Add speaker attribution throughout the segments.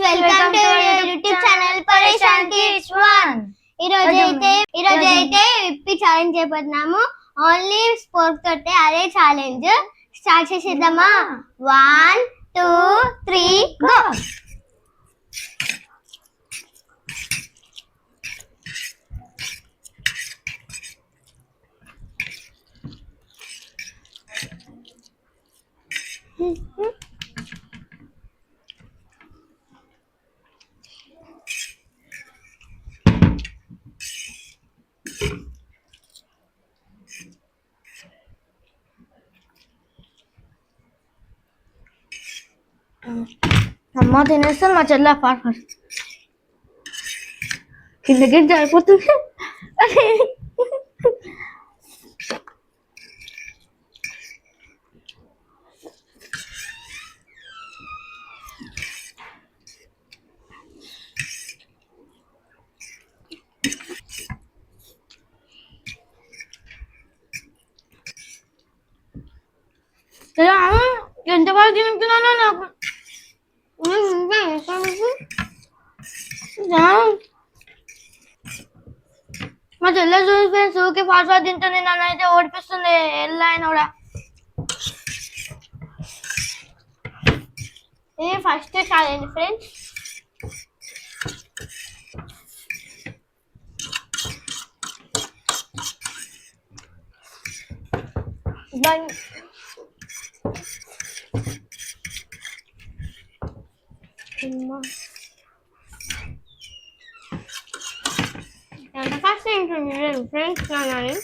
Speaker 1: Welcome to YouTube channel పరేషాన్ kids 1. ఈ రోజు అయితే విప్పి ఛాలెంజ్ చేయబోతున్నాము. ఓన్లీ స్పోర్ట్స్ తోటే అదే ఛాలెంజ్. స్టార్ట్ చేసేద్దామా? 1 2 3 గో.
Speaker 2: అమ్మ తినేస్తాను మా చెల్ల ఫాస్ట్ కిందకి జారిపోతుంది. ఎంత బాగా తింటున్నానో నాకు మా చెల్లె చూసి సూకి ఫాస్ట్ ఫాస్ట్ తింటుంది. నన్ను అయితే ఓడిపిస్తుంది ఎలా అయినా కూడా.
Speaker 1: ఇది ఫస్ట్ ఛాలెంజ్ ఫ్రెండ్స్. ఎంత ఫస్ట్ ఏంటండి ఫ్రెండ్స్ అన్నది.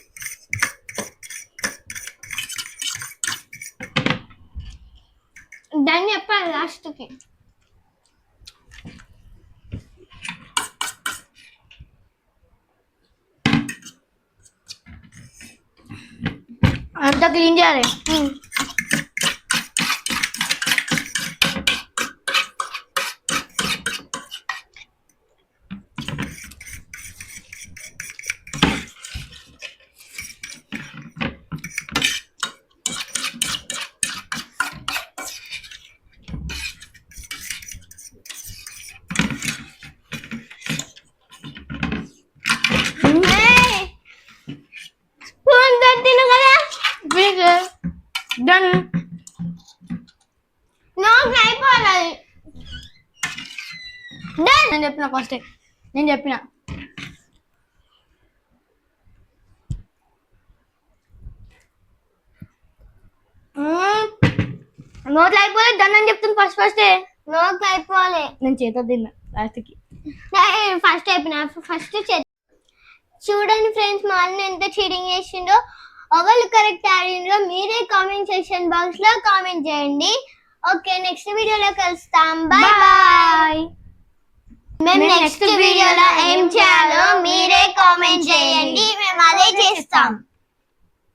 Speaker 1: దాన్ని చెప్పాలి లాస్ట్కి.
Speaker 2: అంతా క్లీన్ చేయాలి. Done.
Speaker 1: No, అయిపోవాలి.
Speaker 2: నేను చెప్పిన ఫస్ట్ నేను చెప్పిన నోట్లు అయిపోలే. డన్ అని చెప్తాను ఫస్ట్
Speaker 1: నోట్లు అయిపోవాలి.
Speaker 2: నేను చేత తిన్నా లాస్ట్కి.
Speaker 1: ఫస్ట్ అయిపోయినా ఫస్ట్ చూడండి ఫ్రెండ్స్, మా అన్న ఎంత చీటింగ్ చేసిండో. ఎవరు కరెక్ట్ ఆడిండ్రో మీరే కామెంట్ సెక్షన్ బాక్స్ లో కామెంట్ చేయండి. ఓకే, నెక్స్ట్ వీడియోలో కలుస్తాం. Bye bye. మేము నెక్స్ట్ వీడియోలో ఏం చేయాలో మీరే కామెంట్ చేయండి, మేము అదే చేస్తాం.